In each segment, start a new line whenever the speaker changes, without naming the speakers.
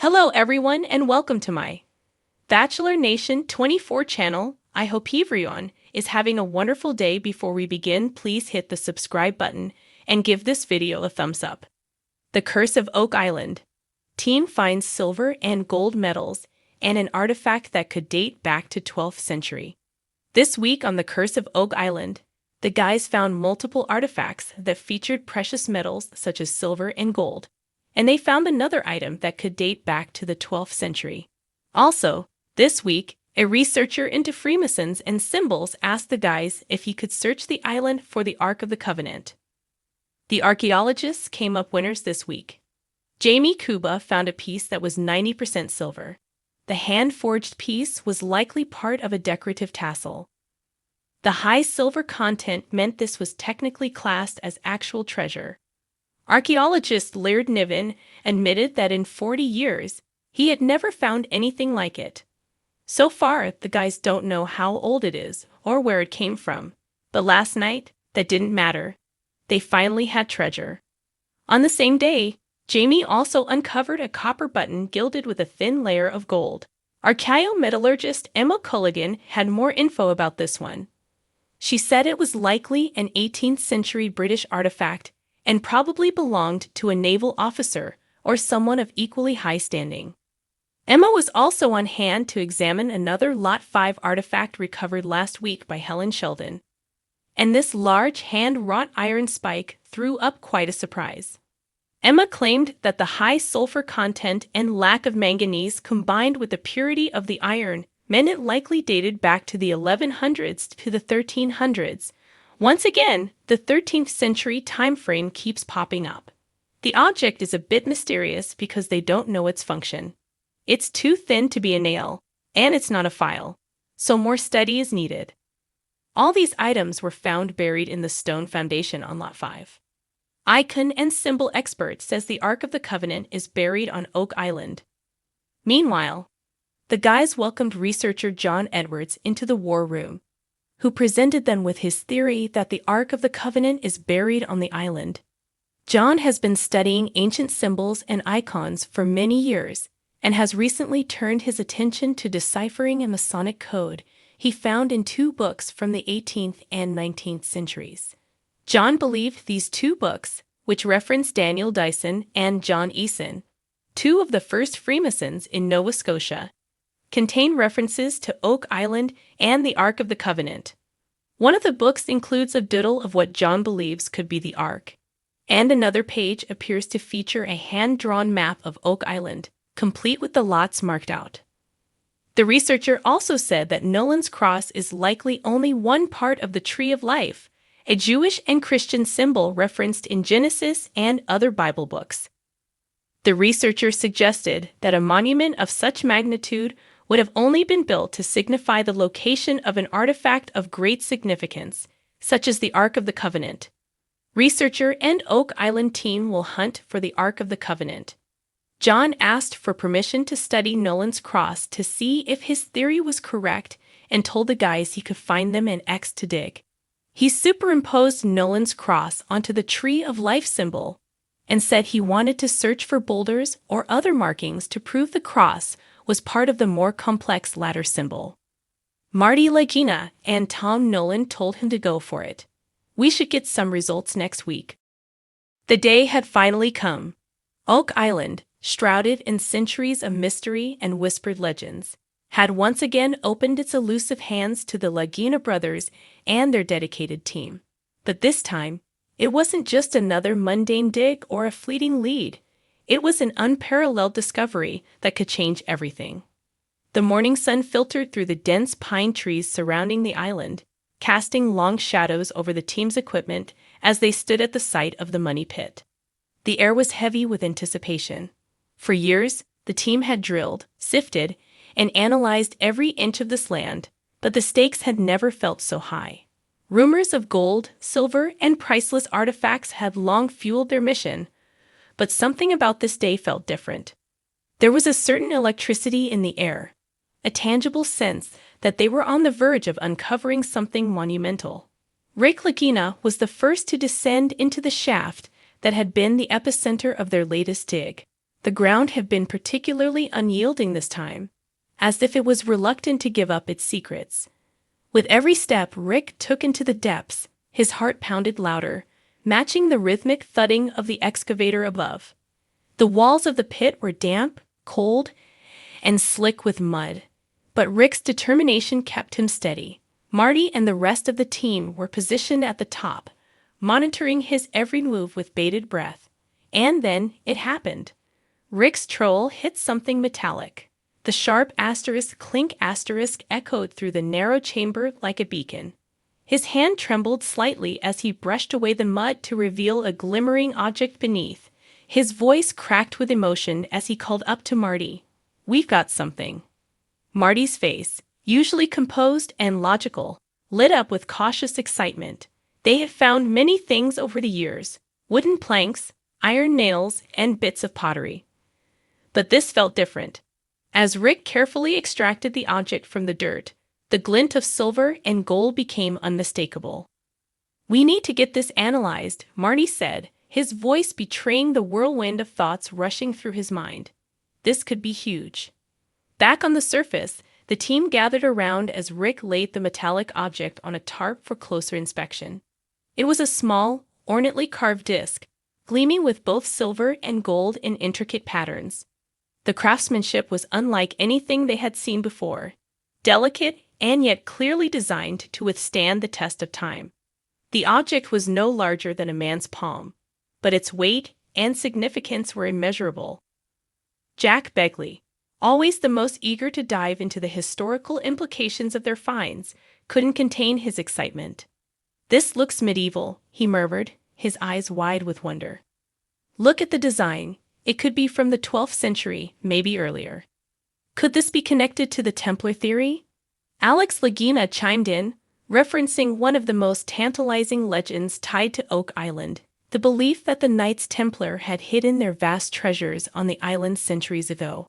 Hello everyone and welcome to my Bachelor Nation 24 channel. I hope everyone is having a wonderful day. Before we begin, please hit the subscribe button and give this video a thumbs up. The Curse of Oak Island. Team finds silver and gold medals and an artifact that could date back to 12th century. This week on The Curse of Oak Island, the guys found multiple artifacts that featured precious metals such as silver and gold, and they found another item that could date back to the 12th century. Also, this week, a researcher into Freemasons and symbols asked the guys if he could search the island for the Ark of the Covenant. The archaeologists came up winners this week. Jamie Kuba found a piece that was 90% silver. The hand-forged piece was likely part of a decorative tassel. The high silver content meant this was technically classed as actual treasure. Archaeologist Laird Niven admitted that in 40 years, he had never found anything like it. So far, the guys don't know how old it is or where it came from. But last night, that didn't matter. They finally had treasure. On the same day, Jamie also uncovered a copper button gilded with a thin layer of gold. Archaeometallurgist Emma Culligan had more info about this one. She said it was likely an 18th century British artifact and probably belonged to a naval officer or someone of equally high standing. Emma was also on hand to examine another Lot 5 artifact recovered last week by Helen Sheldon. And this large hand-wrought iron spike threw up quite a surprise. Emma claimed that the high sulfur content and lack of manganese combined with the purity of the iron meant it likely dated back to the 1100s to the 1300s. Once again, the 13th century time frame keeps popping up. The object is a bit mysterious because they don't know its function. It's too thin to be a nail, and it's not a file, so more study is needed. All these items were found buried in the stone foundation on Lot 5. Icon and symbol expert says the Ark of the Covenant is buried on Oak Island. Meanwhile, the guys welcomed researcher John Edwards into the war room, who presented them with his theory that the Ark of the Covenant is buried on the island. John has been studying ancient symbols and icons for many years and has recently turned his attention to deciphering a Masonic code he found in two books from the 18th and 19th centuries. John believed these two books, which reference Daniel Dyson and John Eason, two of the first Freemasons in Nova Scotia, contain references to Oak Island and the Ark of the Covenant. One of the books includes a doodle of what John believes could be the Ark, and another page appears to feature a hand-drawn map of Oak Island, complete with the lots marked out. The researcher also said that Nolan's cross is likely only one part of the Tree of Life, a Jewish and Christian symbol referenced in Genesis and other Bible books. The researcher suggested that a monument of such magnitude would have only been built to signify the location of an artifact of great significance, such as the Ark of the Covenant. Researcher and Oak Island team will hunt for the Ark of the Covenant. John asked for permission to study Nolan's cross to see if his theory was correct and told the guys he could find them an X to dig. He superimposed Nolan's cross onto the Tree of Life symbol and said he wanted to search for boulders or other markings to prove the cross was part of the more complex ladder symbol. Marty Lagina and Tom Nolan told him to go for it. We should get some results next week. The day had finally come. Oak Island, shrouded in centuries of mystery and whispered legends, had once again opened its elusive hands to the Lagina brothers and their dedicated team. But this time, it wasn't just another mundane dig or a fleeting lead. It was an unparalleled discovery that could change everything. The morning sun filtered through the dense pine trees surrounding the island, casting long shadows over the team's equipment as they stood at the site of the money pit. The air was heavy with anticipation. For years, the team had drilled, sifted, and analyzed every inch of this land, but the stakes had never felt so high. Rumors of gold, silver, and priceless artifacts had long fueled their mission, but something about this day felt different. There was a certain electricity in the air, a tangible sense that they were on the verge of uncovering something monumental. Rick Lagina was the first to descend into the shaft that had been the epicenter of their latest dig. The ground had been particularly unyielding this time, as if it was reluctant to give up its secrets. With every step Rick took into the depths, his heart pounded louder, matching the rhythmic thudding of the excavator above. The walls of the pit were damp, cold, and slick with mud, but Rick's determination kept him steady. Marty and the rest of the team were positioned at the top, monitoring his every move with bated breath. And then it happened. Rick's troll hit something metallic. The sharp asterisk clink asterisk echoed through the narrow chamber like a beacon. His hand trembled slightly as he brushed away the mud to reveal a glimmering object beneath. His voice cracked with emotion as he called up to Marty. "We've got something." Marty's face, usually composed and logical, lit up with cautious excitement. They had found many things over the years: wooden planks, iron nails, and bits of pottery. But this felt different. As Rick carefully extracted the object from the dirt, the glint of silver and gold became unmistakable. "We need to get this analyzed," Marty said, his voice betraying the whirlwind of thoughts rushing through his mind. This could be huge. Back on the surface, the team gathered around as Rick laid the metallic object on a tarp for closer inspection. It was a small, ornately carved disc, gleaming with both silver and gold in intricate patterns. The craftsmanship was unlike anything they had seen before, delicate and yet clearly designed to withstand the test of time. The object was no larger than a man's palm, but its weight and significance were immeasurable. Jack Begley, always the most eager to dive into the historical implications of their finds, couldn't contain his excitement. "This looks medieval," he murmured, his eyes wide with wonder. "Look at the design. It could be from the 12th century, maybe earlier." Could this be connected to the Templar theory? Alex Lagina chimed in, referencing one of the most tantalizing legends tied to Oak Island, the belief that the Knights Templar had hidden their vast treasures on the island centuries ago.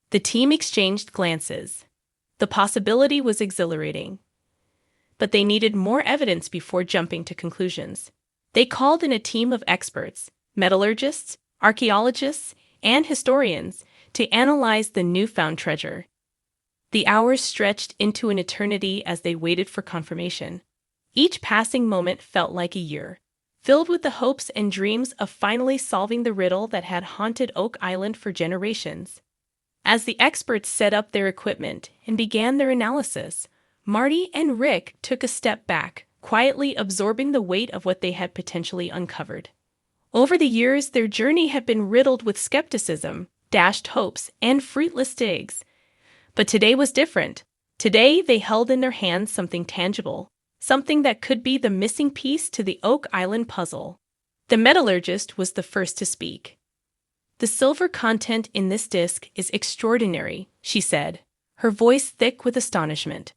The team exchanged glances. The possibility was exhilarating, but they needed more evidence before jumping to conclusions. They called in a team of experts, metallurgists, archaeologists, and historians, to analyze the newfound treasure. The hours stretched into an eternity as they waited for confirmation. Each passing moment felt like a year, filled with the hopes and dreams of finally solving the riddle that had haunted Oak Island for generations. As the experts set up their equipment and began their analysis, Marty and Rick took a step back, quietly absorbing the weight of what they had potentially uncovered. Over the years, their journey had been riddled with skepticism, dashed hopes, and fruitless digs. But today was different. Today, they held in their hands something tangible, something that could be the missing piece to the Oak Island puzzle. The metallurgist was the first to speak. "The silver content in this disc is extraordinary," she said, her voice thick with astonishment.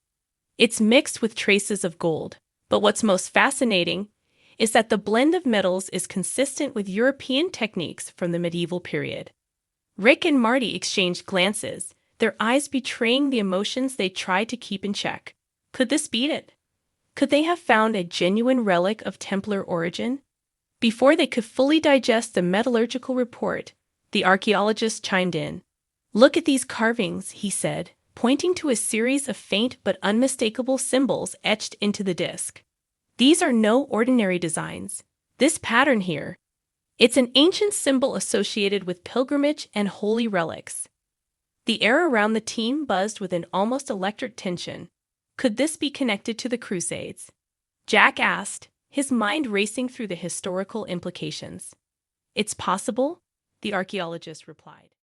"It's mixed with traces of gold, but what's most fascinating is that the blend of metals is consistent with European techniques from the medieval period." Rick and Marty exchanged glances, their eyes betraying the emotions they tried to keep in check. Could this be it? Could they have found a genuine relic of Templar origin? Before they could fully digest the metallurgical report, the archaeologist chimed in. "Look at these carvings," he said, pointing to a series of faint but unmistakable symbols etched into the disc. "These are no ordinary designs. This pattern here, it's an ancient symbol associated with pilgrimage and holy relics." The air around the team buzzed with an almost electric tension. Could this be connected to the Crusades? Jack asked, his mind racing through the historical implications. "It's possible," the archaeologist replied.